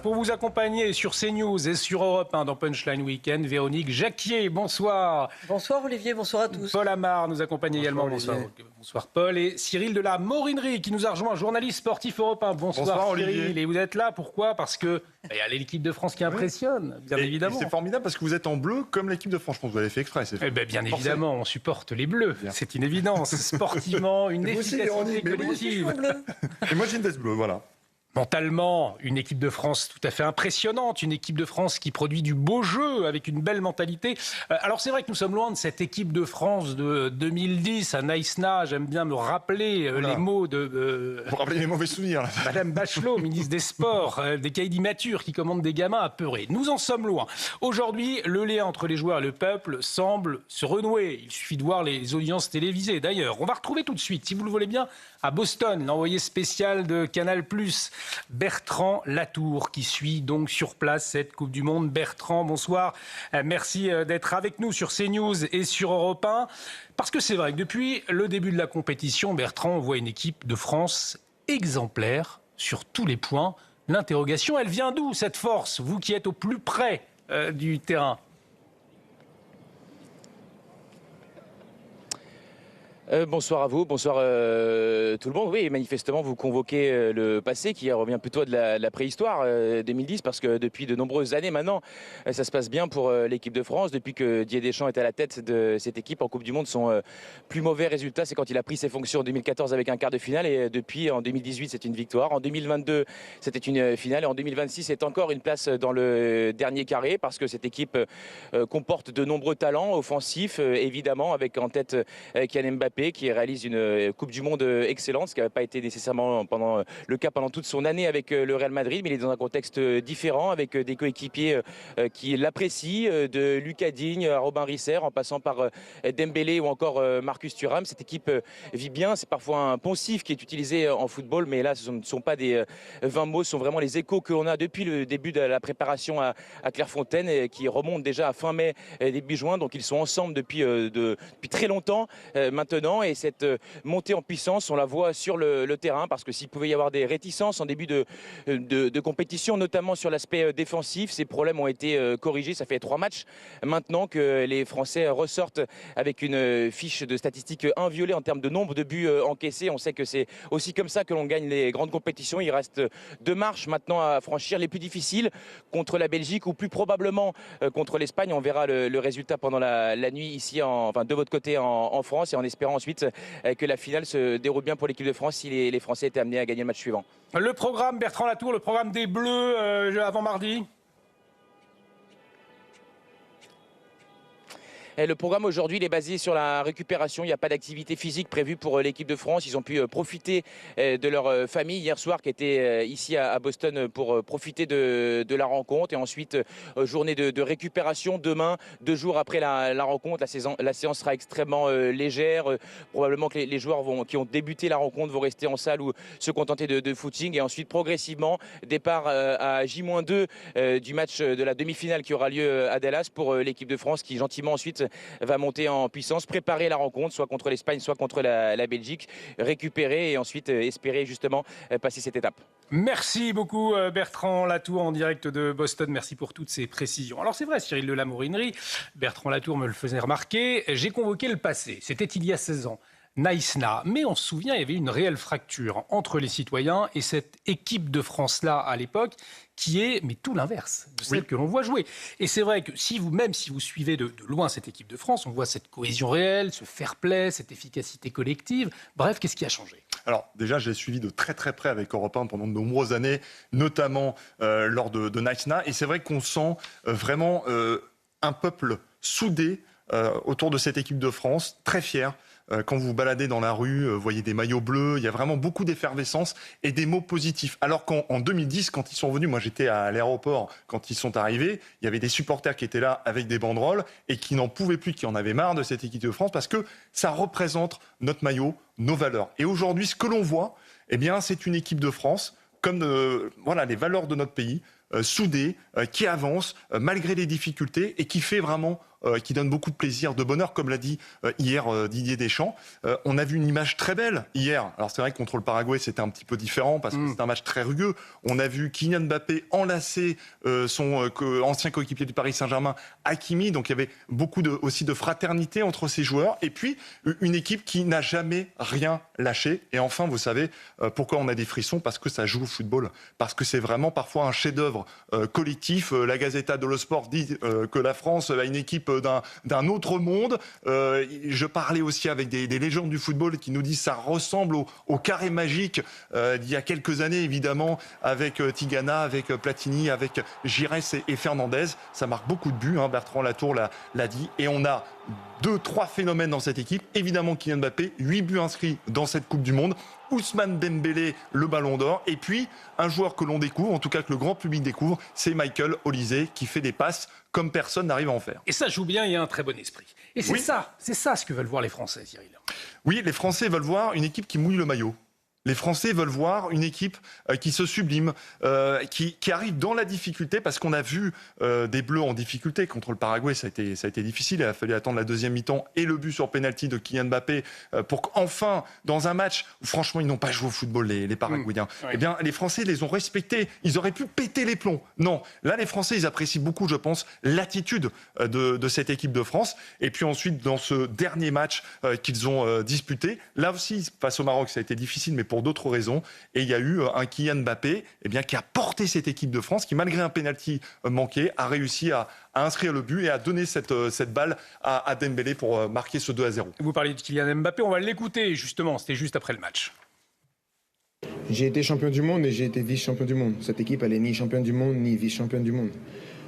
Pour vous accompagner sur CNews et sur Europe 1 dans Punchline Weekend, Véronique Jacquier, bonsoir. Bonsoir Olivier, bonsoir à tous. Paul Amar nous accompagne également, bonsoir Paul. Et Cyril de la Morinerie qui nous a rejoint, journaliste sportif Europe 1. Bonsoir Cyril. Olivier. Et vous êtes là, pourquoi ? Parce que il y a l'équipe de France qui impressionne, bien évidemment. Et c'est formidable parce que vous êtes en bleu comme l'équipe de France. Vous l'avez fait exprès. Bien évidemment, on supporte les bleus. C'est une évidence. Sportivement, une efficacité collective. Et moi j'ai une veste bleue, voilà. Mentalement, une équipe de France tout à fait impressionnante, une équipe de France qui produit du beau jeu avec une belle mentalité. Alors c'est vrai que nous sommes loin de cette équipe de France de 2010 à Naïsna. J'aime bien me rappeler les mots de... Vous rappelez les mauvais souvenirs là. Madame Bachelot, ministre des Sports, des caïds matures qui commandent des gamins apeurés. Nous en sommes loin. Aujourd'hui, le lien entre les joueurs et le peuple semble se renouer. Il suffit de voir les audiences télévisées. D'ailleurs, on va retrouver tout de suite, si vous le voulez bien, à Boston, l'envoyé spécial de Canal+, Bertrand Latour, qui suit donc sur place cette Coupe du Monde. Bertrand, bonsoir. Merci d'être avec nous sur CNews et sur Europe 1. Parce que c'est vrai que depuis le début de la compétition, Bertrand, on voit une équipe de France exemplaire sur tous les points. L'interrogation, elle vient d'où, cette force, vous qui êtes au plus près du terrain ? Bonsoir à vous, bonsoir tout le monde. Oui, manifestement, vous convoquez le passé qui revient plutôt de la préhistoire 2010 parce que depuis de nombreuses années maintenant, ça se passe bien pour l'équipe de France. Depuis que Didier Deschamps est à la tête de cette équipe en Coupe du Monde, son plus mauvais résultat, c'est quand il a pris ses fonctions en 2014 avec un quart de finale et depuis en 2018, c'est une victoire. En 2022, c'était une finale et en 2026, c'est encore une place dans le dernier carré parce que cette équipe comporte de nombreux talents offensifs, évidemment, avec en tête Kylian Mbappé qui réalise une Coupe du Monde excellente, ce qui n'avait pas été nécessairement le cas pendant toute son année avec le Real Madrid, mais il est dans un contexte différent avec des coéquipiers qui l'apprécient, de Lucas Digne à Robin Risser, en passant par Dembélé ou encore Marcus Thuram. Cette équipe vit bien, c'est parfois un poncif qui est utilisé en football, mais là ce ne sont pas des 20 mots, ce sont vraiment les échos qu'on a depuis le début de la préparation à Clairefontaine et qui remontent déjà à fin mai, début juin, donc ils sont ensemble depuis très longtemps maintenant. Et cette montée en puissance, on la voit sur le terrain parce que s'il pouvait y avoir des réticences en début de compétition, notamment sur l'aspect défensif, ces problèmes ont été corrigés. Ça fait 3 matchs maintenant que les Français ressortent avec une fiche de statistiques inviolée en termes de nombre de buts encaissés. On sait que c'est aussi comme ça que l'on gagne les grandes compétitions. Il reste 2 marches maintenant à franchir, les plus difficiles contre la Belgique ou plus probablement contre l'Espagne. On verra le résultat pendant la nuit ici, de votre côté en France, et en espérant ensuite que la finale se déroule bien pour l'équipe de France si les Français étaient amenés à gagner le match suivant. Le programme, Bertrand Latour, le programme des Bleus avant mardi ? Le programme aujourd'hui, il est basé sur la récupération. Il n'y a pas d'activité physique prévue pour l'équipe de France. Ils ont pu profiter de leur famille hier soir qui était ici à Boston pour profiter de la rencontre. Et ensuite, journée de récupération demain, 2 jours après la rencontre. La séance sera extrêmement légère. Probablement que les joueurs qui ont débuté la rencontre vont rester en salle ou se contenter de footing. Et ensuite, progressivement, départ à J-2 du match de la demi-finale qui aura lieu à Dallas pour l'équipe de France qui gentiment ensuite va monter en puissance, préparer la rencontre, soit contre l'Espagne, soit contre la Belgique, récupérer et ensuite espérer justement passer cette étape. Merci beaucoup Bertrand Latour en direct de Boston. Merci pour toutes ces précisions. Alors c'est vrai, Cyril de la Morinerie, Bertrand Latour me le faisait remarquer, j'ai convoqué le passé. C'était il y a 16 ans. Naïsna. Mais on se souvient, il y avait une réelle fracture entre les citoyens et cette équipe de France-là à l'époque qui est tout l'inverse de celle que l'on voit jouer. Et c'est vrai que même si vous suivez de loin cette équipe de France, on voit cette cohésion réelle, ce fair-play, cette efficacité collective. Bref, qu'est-ce qui a changé ? Alors déjà, je l'ai suivi de très très près avec Europe 1 pendant de nombreuses années, notamment lors de Naïsna. Et c'est vrai qu'on sent vraiment un peuple soudé autour de cette équipe de France, très fier. Quand vous vous baladez dans la rue, vous voyez des maillots bleus, il y a vraiment beaucoup d'effervescence et des mots positifs. Alors qu'en 2010, quand ils sont venus, moi j'étais à l'aéroport quand ils sont arrivés, il y avait des supporters qui étaient là avec des banderoles et qui n'en pouvaient plus, qui en avaient marre de cette équipe de France parce que ça représente notre maillot, nos valeurs. Et aujourd'hui, ce que l'on voit, c'est une équipe de France comme les valeurs de notre pays, soudée, qui avance malgré les difficultés et qui fait vraiment qui donne beaucoup de plaisir, de bonheur, comme l'a dit hier Didier Deschamps. On a vu une image très belle hier. Alors c'est vrai que contre le Paraguay, c'était un petit peu différent parce que c'était un match très rugueux. On a vu Kylian Mbappé enlacer son ancien coéquipier du Paris Saint-Germain, Hakimi. Donc il y avait beaucoup aussi de fraternité entre ces joueurs. Et puis une équipe qui n'a jamais rien lâché. Et enfin, vous savez pourquoi on a des frissons? Parce que ça joue au football. Parce que c'est vraiment parfois un chef-d'œuvre collectif. La Gazzetta dello Sport dit que la France a une équipe d'un autre monde. Je parlais aussi avec des légendes du football qui nous disent que ça ressemble au carré magique d'il y a quelques années, évidemment, avec Tigana, avec Platini, avec Giresse et Fernandez. Ça marque beaucoup de buts, Bertrand Latour l'a dit. Et on a 2-3 phénomènes dans cette équipe. Évidemment, Kylian Mbappé, 8 buts inscrits dans cette Coupe du Monde. Ousmane Dembélé, le Ballon d'Or. Et puis, un joueur que l'on découvre, en tout cas que le grand public découvre, c'est Michael Olise, qui fait des passes comme personne n'arrive à en faire. Et ça joue bien, il y a un très bon esprit. Et c'est ça ce que veulent voir les Français, Cyril. Oui, les Français veulent voir une équipe qui mouille le maillot. Les Français veulent voir une équipe qui se sublime, qui arrive dans la difficulté, parce qu'on a vu des Bleus en difficulté. Contre le Paraguay, ça a été difficile. Il a fallu attendre la deuxième mi-temps et le but sur pénalty de Kylian Mbappé pour qu'enfin, dans un match où franchement, ils n'ont pas joué au football, les Paraguayens, eh bien, les Français les ont respectés. Ils auraient pu péter les plombs. Non, là, les Français, ils apprécient beaucoup, je pense, l'attitude de cette équipe de France. Et puis ensuite, dans ce dernier match qu'ils ont disputé, là aussi, face au Maroc, ça a été difficile, mais pour d'autres raisons. Et il y a eu un Kylian Mbappé qui a porté cette équipe de France, qui malgré un pénalty manqué, a réussi à inscrire le but et à donner cette balle à Dembélé pour marquer ce 2-0. Vous parlez de Kylian Mbappé, on va l'écouter justement, c'était juste après le match. J'ai été champion du monde et j'ai été vice-champion du monde. Cette équipe, elle est ni championne du monde, ni vice-championne du monde.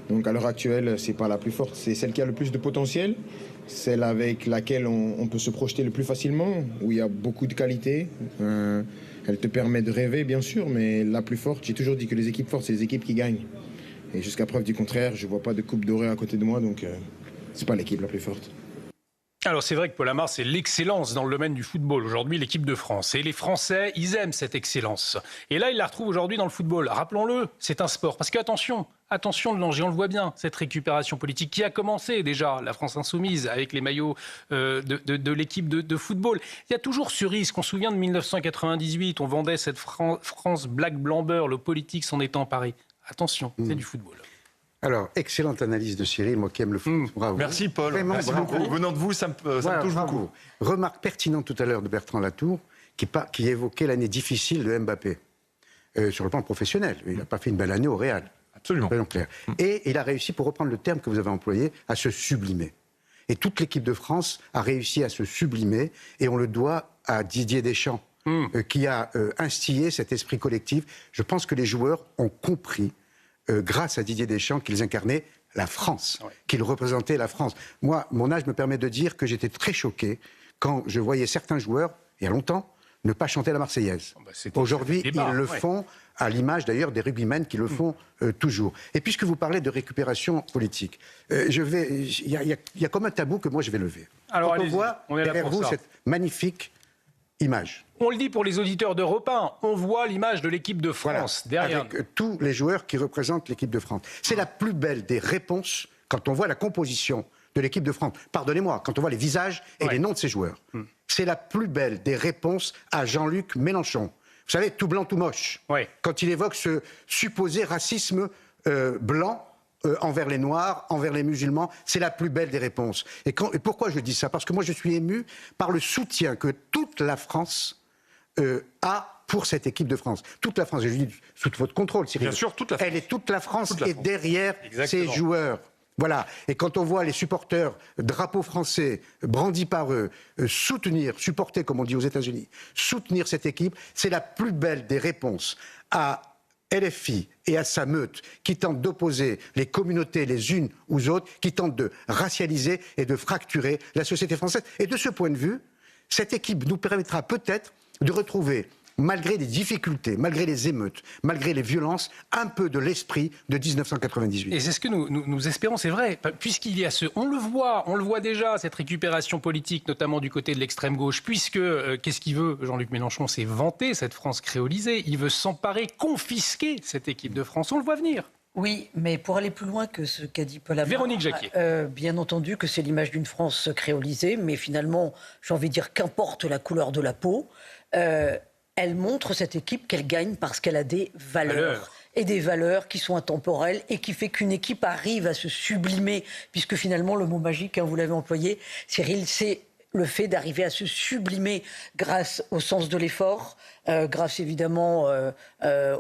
Donc à l'heure actuelle, c'est pas la plus forte. C'est celle qui a le plus de potentiel, celle avec laquelle on peut se projeter le plus facilement, où il y a beaucoup de qualité. Elle te permet de rêver, bien sûr, mais la plus forte, j'ai toujours dit que les équipes fortes, c'est les équipes qui gagnent. Et jusqu'à preuve du contraire, je vois pas de coupe dorée à côté de moi, donc c'est pas l'équipe la plus forte. Alors c'est vrai que Paul Amar, c'est l'excellence dans le domaine du football. Aujourd'hui, l'équipe de France. Et les Français, ils aiment cette excellence. Et là, ils la retrouvent aujourd'hui dans le football. Rappelons-le, c'est un sport. Parce que attention de l'enjeu, on le voit bien, cette récupération politique qui a commencé déjà, la France insoumise, avec les maillots de l'équipe de football. Il y a toujours ce risque. On se souvient de 1998, on vendait cette France black blanc beurre, le politique s'en est emparé. Attention, c'est du football. Alors, excellente analyse de Cyril, moi qui aime le foot. Bravo. Merci Paul, Vraiment, merci bravo. beaucoup. Venant de vous, ça me touche beaucoup. Remarque pertinente tout à l'heure de Bertrand Latour, qui évoquait l'année difficile de Mbappé, sur le plan professionnel. Il n'a pas fait une belle année au Real. Absolument. Clair. Et il a réussi, pour reprendre le terme que vous avez employé, à se sublimer. Et toute l'équipe de France a réussi à se sublimer, et on le doit à Didier Deschamps, qui a instillé cet esprit collectif. Je pense que les joueurs ont compris, grâce à Didier Deschamps, qu'ils incarnaient la France, qu'ils représentaient la France. Moi, mon âge me permet de dire que j'étais très choqué quand je voyais certains joueurs, il y a longtemps, ne pas chanter la Marseillaise. Aujourd'hui, ils le font, à l'image d'ailleurs des rugbymen qui le font toujours. Et puisque vous parlez de récupération politique, il y a comme un tabou que moi je vais lever. Alors, quand on voit derrière vous cette magnifique image. On le dit pour les auditeurs d'Europe 1, on voit l'image de l'équipe de France derrière. Avec tous les joueurs qui représentent l'équipe de France. C'est la plus belle des réponses quand on voit la composition de l'équipe de France. Pardonnez-moi, quand on voit les visages et les noms de ces joueurs. C'est la plus belle des réponses à Jean-Luc Mélenchon. Vous savez, tout blanc, tout moche. Quand il évoque ce supposé racisme blanc envers les Noirs, envers les musulmans, c'est la plus belle des réponses. Et pourquoi je dis ça? Parce que moi, je suis ému par le soutien que toute la France a pour cette équipe de France. Toute la France, je dis sous votre contrôle, Cyril. Bien sûr, toute la France. Elle est toute la France qui est derrière ces joueurs. Voilà. Et quand on voit les supporters, drapeaux français, brandis par eux, supporter, comme on dit aux États-Unis, soutenir cette équipe, c'est la plus belle des réponses à LFI et à sa meute qui tente d'opposer les communautés les unes aux autres, qui tente de racialiser et de fracturer la société française. Et de ce point de vue, cette équipe nous permettra peut-être de retrouver, malgré les difficultés, malgré les émeutes, malgré les violences, un peu de l'esprit de 1998. Et c'est ce que nous espérons, c'est vrai, puisqu'il y a on le voit déjà, cette récupération politique, notamment du côté de l'extrême gauche, puisque, qu'est-ce qu'il veut, Jean-Luc Mélenchon, c'est vanter cette France créolisée, il veut s'emparer, confisquer cette équipe de France, on le voit venir. Oui, mais pour aller plus loin que ce qu'a dit Paul Amar, Véronique Jacquier. Bien entendu que c'est l'image d'une France créolisée, mais finalement, j'ai envie de dire qu'importe la couleur de la peau, elle montre cette équipe qu'elle gagne parce qu'elle a des valeurs. Et des valeurs qui sont intemporelles et qui fait qu'une équipe arrive à se sublimer, puisque finalement le mot magique, vous l'avez employé, Cyril, c'est le fait d'arriver à se sublimer grâce au sens de l'effort, grâce évidemment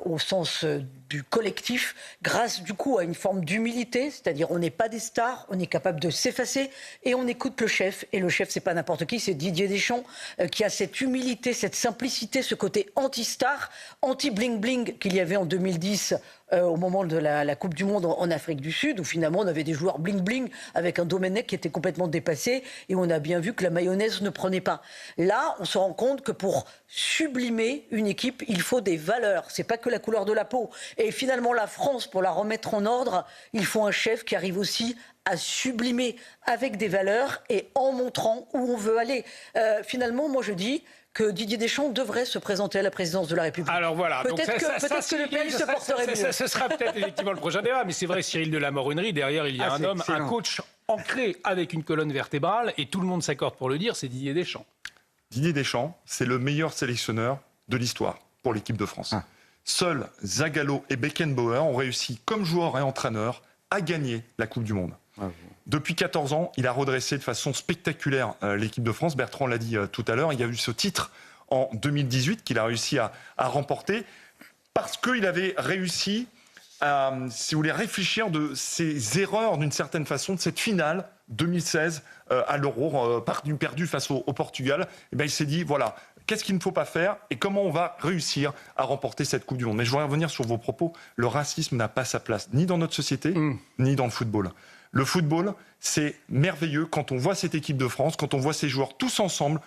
au sens du collectif, grâce du coup à une forme d'humilité, c'est-à-dire on n'est pas des stars, on est capable de s'effacer et on écoute le chef. Et le chef, c'est pas n'importe qui, c'est Didier Deschamps qui a cette humilité, cette simplicité, ce côté anti-star, anti-bling-bling qu'il y avait en 2010 au moment de la Coupe du Monde en Afrique du Sud, où finalement on avait des joueurs bling-bling avec un Domenech qui était complètement dépassé et on a bien vu que la mayonnaise ne prenait pas. Là, on se rend compte que pour sublimer une équipe, il faut des valeurs. C'est pas que la couleur de la peau. Et finalement, la France, pour la remettre en ordre, il faut un chef qui arrive aussi à sublimer avec des valeurs et en montrant où on veut aller. Finalement, moi je dis que Didier Deschamps devrait se présenter à la présidence de la République. Alors voilà. Peut-être que le pays se porterait mieux. Ce sera peut-être effectivement le prochain débat, mais c'est vrai, Cyril de la Morinerie, derrière il y a un homme, un coach ancré avec une colonne vertébrale, et tout le monde s'accorde pour le dire, c'est Didier Deschamps. Didier Deschamps, c'est le meilleur sélectionneur de l'histoire pour l'équipe de France. Seuls Zagallo et Beckenbauer ont réussi, comme joueurs et entraîneurs, à gagner la Coupe du Monde. Depuis 14 ans, il a redressé de façon spectaculaire l'équipe de France. Bertrand l'a dit tout à l'heure, il y a eu ce titre en 2018 qu'il a réussi à remporter parce qu'il avait réussi à, si vous voulez, réfléchir de ses erreurs d'une certaine façon, de cette finale 2016 à l'Euro, perdu face au Portugal. Et bien, il s'est dit, voilà, qu'est-ce qu'il ne faut pas faire et comment on va réussir à remporter cette Coupe du Monde. Mais je voudrais revenir sur vos propos. Le racisme n'a pas sa place, ni dans notre société, ni dans le football. Le football, c'est merveilleux quand on voit cette équipe de France, quand on voit ces joueurs tous ensemble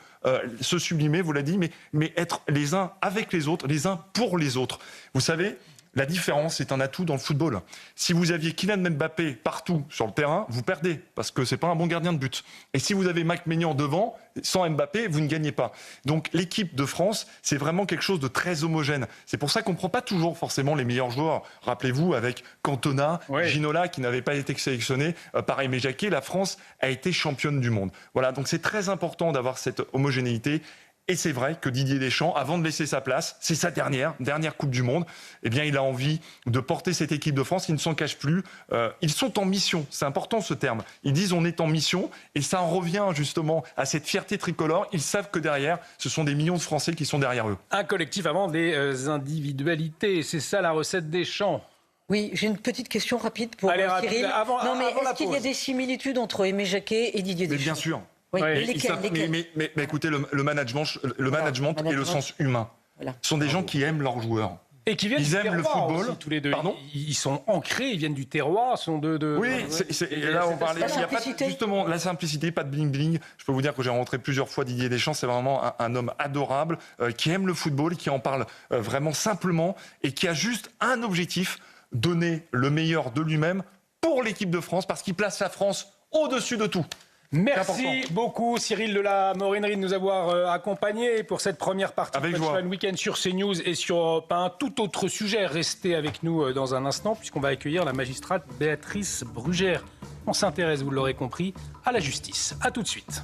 se sublimer, vous l'avez dit, mais être les uns avec les autres, les uns pour les autres. Vous savez, la différence est un atout dans le football. Si vous aviez Kylian Mbappé partout sur le terrain, vous perdez, parce que c'est pas un bon gardien de but. Et si vous avez Mike Maignan devant, sans Mbappé, vous ne gagnez pas. Donc l'équipe de France, c'est vraiment quelque chose de très homogène. C'est pour ça qu'on ne prend pas toujours forcément les meilleurs joueurs. Rappelez-vous, avec Cantona, Ginola, qui n'avait pas été sélectionné par Aimé Jacquet, la France a été championne du monde. Voilà, donc c'est très important d'avoir cette homogénéité. Et c'est vrai que Didier Deschamps, avant de laisser sa place, c'est sa dernière Coupe du Monde, eh bien il a envie de porter cette équipe de France, il ne s'en cache plus. Ils sont en mission, c'est important ce terme. Ils disent on est en mission et ça en revient justement à cette fierté tricolore. Ils savent que derrière, ce sont des millions de Français qui sont derrière eux. Un collectif avant des individualités, c'est ça la recette Deschamps. Oui, j'ai une petite question rapide pour Cyril. Est-ce qu'il y a des similitudes entre Aimé Jacquet et Didier Deschamps ? Mais bien sûr. Oui, mais écoutez, le management et le sens humain sont des gens qui aiment leurs joueurs. Et qui viennent ils du aiment le football aussi, tous les deux. Pardon ? Ils sont ancrés, ils viennent du terroir, sont de... Oui, là on parlait. Il n'y a pas justement la simplicité, pas de bling bling. Je peux vous dire que j'ai rencontré plusieurs fois Didier Deschamps. C'est vraiment un homme adorable qui aime le football, qui en parle vraiment simplement et qui a juste un objectif, donner le meilleur de lui-même pour l'équipe de France, parce qu'il place la France au-dessus de tout. Merci beaucoup Cyril de la Morinerie de nous avoir accompagnés pour cette première partie de Punchline Week-end sur CNews et sur Europe 1. Tout autre sujet, restez avec nous dans un instant puisqu'on va accueillir la magistrate Béatrice Brugère. On s'intéresse, vous l'aurez compris, à la justice. A tout de suite.